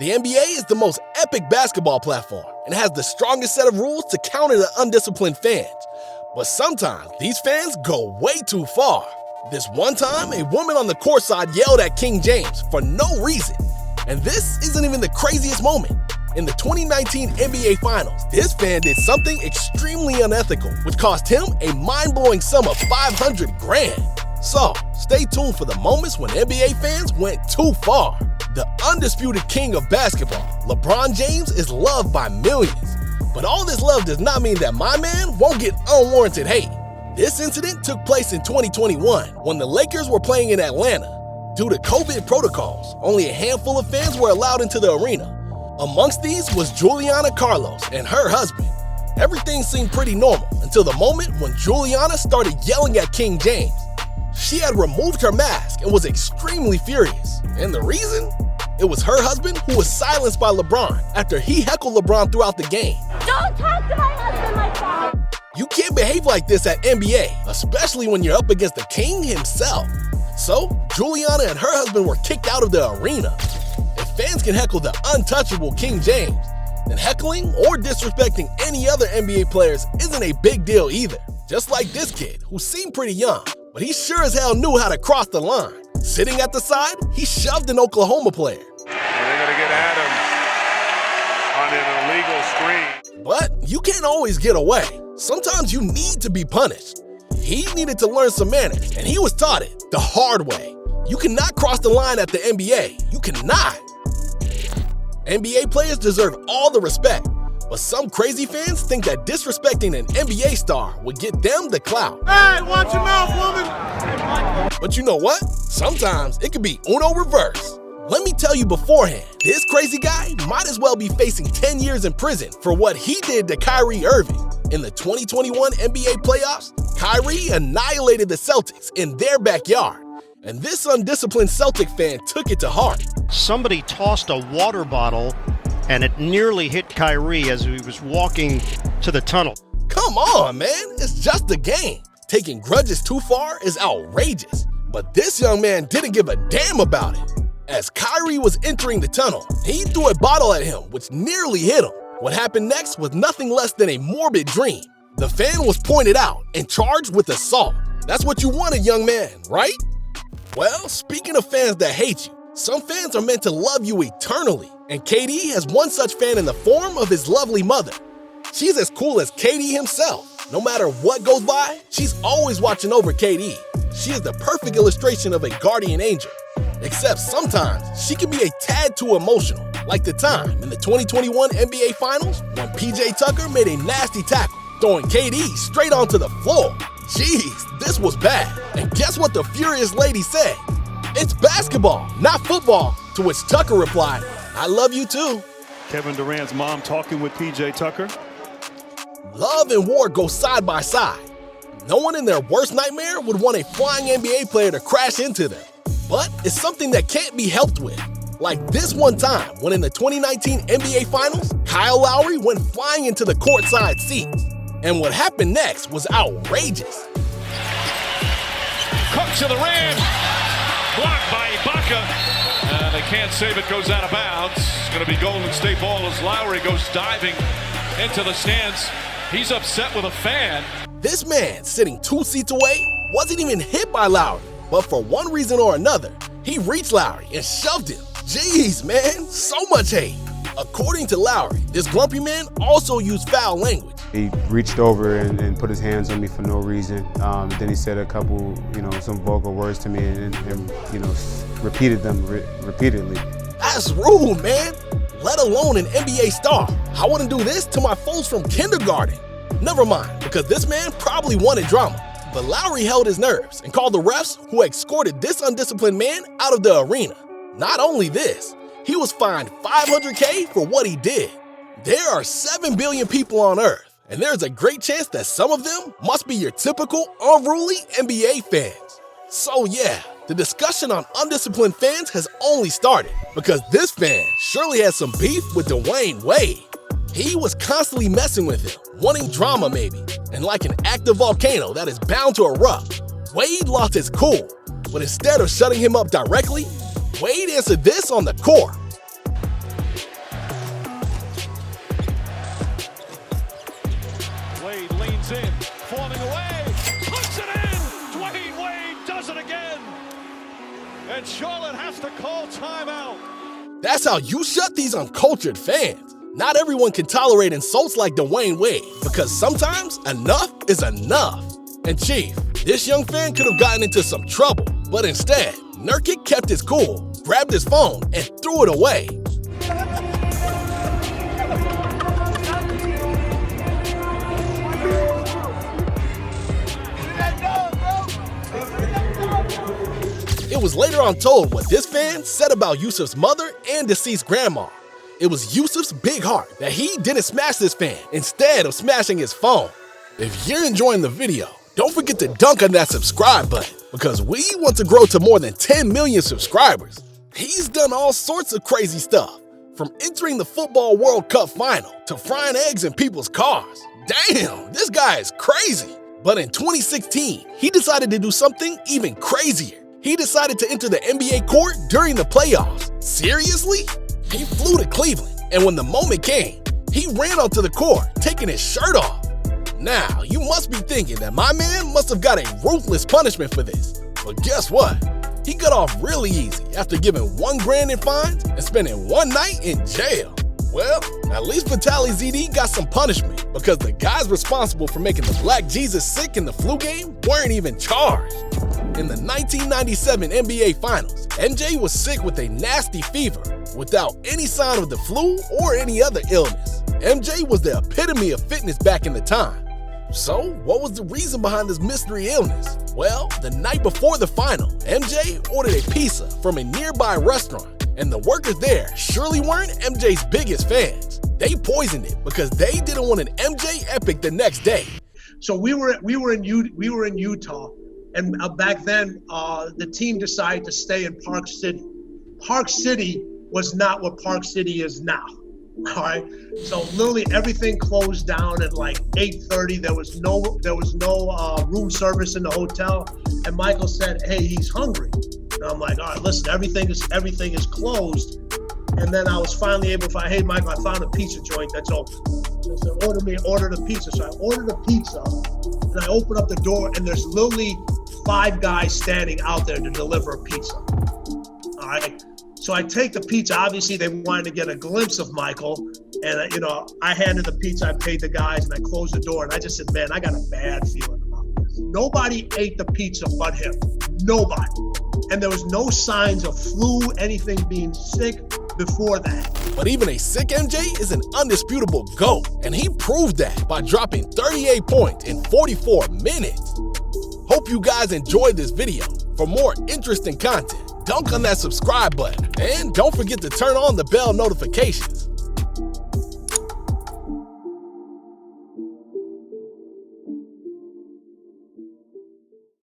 The NBA is the most epic basketball platform and has the strongest set of rules to counter the undisciplined fans. But sometimes these fans go way too far. This one time, a woman on the courtside yelled at King James for no reason. And this isn't even the craziest moment. In the 2019 NBA Finals, this fan did something extremely unethical, which cost him a mind-blowing sum of $500,000. So, stay tuned for the moments when NBA fans went too far. The undisputed king of basketball, LeBron James, is loved by millions. But all this love does not mean that my man won't get unwarranted hate. This incident took place in 2021 when the Lakers were playing in Atlanta. Due to COVID protocols, only a handful of fans were allowed into the arena. Amongst these was Juliana Carlos and her husband. Everything seemed pretty normal until the moment when Juliana started yelling at King James. She had removed her mask and was extremely furious. And the reason? It was her husband who was silenced by LeBron after he heckled LeBron throughout the game. Don't talk to my husband like that! You can't behave like this at NBA, especially when you're up against the king himself. So, Juliana and her husband were kicked out of the arena. If fans can heckle the untouchable King James, then heckling or disrespecting any other NBA players isn't a big deal either. Just like this kid, who seemed pretty young, but he sure as hell knew how to cross the line. Sitting at the side, he shoved an Oklahoma player. And they're going to get Adams on an illegal screen. But you can't always get away. Sometimes you need to be punished. He needed to learn some manners, and he was taught it the hard way. You cannot cross the line at the NBA. You cannot. NBA players deserve all the respect, but some crazy fans think that disrespecting an NBA star would get them the clout. Hey, watch your mouth, woman! But you know what? Sometimes it could be Uno reverse. Let me tell you beforehand, this crazy guy might as well be facing 10 years in prison for what he did to Kyrie Irving. In the 2021 NBA playoffs, Kyrie annihilated the Celtics in their backyard. And this undisciplined Celtic fan took it to heart. Somebody tossed a water bottle and it nearly hit Kyrie as he was walking to the tunnel. Come on, man. It's just a game. Taking grudges too far is outrageous. But this young man didn't give a damn about it. As Kyrie was entering the tunnel, he threw a bottle at him, which nearly hit him. What happened next was nothing less than a morbid dream. The fan was pointed out and charged with assault. That's what you want, a young man, right? Well, speaking of fans that hate you, some fans are meant to love you eternally, and KD has one such fan in the form of his lovely mother. She's as cool as KD himself. No matter what goes by, she's always watching over KD. She is the perfect illustration of a guardian angel. Except sometimes she can be a tad too emotional, like the time in the 2021 NBA Finals when PJ Tucker made a nasty tackle, throwing KD straight onto the floor. Jeez, this was bad. And guess what the furious lady said? It's basketball, not football. To which Tucker replied, I love you too. Kevin Durant's mom talking with PJ Tucker. Love and war go side by side. No one in their worst nightmare would want a flying NBA player to crash into them. But it's something that can't be helped with. Like this one time when in the 2019 NBA Finals, Kyle Lowry went flying into the courtside seats. And what happened next was outrageous. Cook to the rim. Blocked by Ibaka. They can't save it, goes out of bounds. It's going to be Golden State ball as Lowry goes diving into the stands. He's upset with a fan. This man, sitting 2 seats away, wasn't even hit by Lowry. But for one reason or another, he reached Lowry and shoved him. Jeez, man, so much hate. According to Lowry, this grumpy man also used foul language. He reached over and put his hands on me for no reason. Then he said a couple, some vulgar words to me and repeated them repeatedly. That's rude, man. Let alone an NBA star. I wouldn't do this to my foes from kindergarten. Never mind, because this man probably wanted drama. But Lowry held his nerves and called the refs who escorted this undisciplined man out of the arena. Not only this, he was fined $500K for what he did. There are 7 billion people on Earth, and there's a great chance that some of them must be your typical unruly NBA fans. So yeah, the discussion on undisciplined fans has only started because this fan surely has some beef with Dwayne Wade. He was constantly messing with him, wanting drama maybe, and like an active volcano that is bound to erupt, Wade lost his cool. But instead of shutting him up directly, Wade answered this on the court. and Charlotte has to call timeout. That's how you shut these uncultured fans. Not everyone can tolerate insults like Dwayne Wade, because sometimes enough is enough. And Chief, this young fan could have gotten into some trouble, but instead, Nurkic kept his cool, grabbed his phone, and threw it away. It was later on told what this fan said about Yusuf's mother and deceased grandma. It was Yusuf's big heart that he didn't smash this fan instead of smashing his phone. If you're enjoying the video, don't forget to dunk on that subscribe button, because we want to grow to more than 10 million subscribers. He's done all sorts of crazy stuff, from entering the Football World Cup final to frying eggs in people's cars. Damn, this guy is crazy. But in 2016, he decided to do something even crazier. He decided to enter the NBA court during the playoffs. Seriously? He flew to Cleveland, and when the moment came, he ran onto the court, taking his shirt off. Now, you must be thinking that my man must have got a ruthless punishment for this. But guess what? He got off really easy after giving $1 grand in fines and spending one night in jail. Well, at least Vitaly ZD got some punishment, because the guys responsible for making the Black Jesus sick in the flu game weren't even charged. In the 1997 NBA Finals, MJ was sick with a nasty fever without any sign of the flu or any other illness. MJ was the epitome of fitness back in the time. So, what was the reason behind this mystery illness? Well, the night before the final, MJ ordered a pizza from a nearby restaurant, and the workers there surely weren't MJ's biggest fans. They poisoned it because they didn't want an MJ epic the next day. So we were in Utah, and back then the team decided to stay in Park City. Park City was not what Park City is now. All right, so literally everything closed down at like 8:30. There was no room service in the hotel, and Michael said, "Hey, he's hungry." And I'm like, "All right, listen, everything is closed." And then I was finally able to find, "Hey, Michael, I found a pizza joint that's open." So I said, order the pizza. So I ordered a pizza, and I open up the door, and there's literally 5 guys standing out there to deliver a pizza. All right. So I take the pizza. Obviously, they wanted to get a glimpse of Michael. And, I handed the pizza. I paid the guys, and I closed the door. And I just said, man, I got a bad feeling about this. Nobody ate the pizza but him. Nobody. And there was no signs of flu, anything being sick before that. But even a sick MJ is an undisputable GOAT. And he proved that by dropping 38 points in 44 minutes. Hope you guys enjoyed this video. For more interesting content, dunk on that subscribe button, and don't forget to turn on the bell notifications.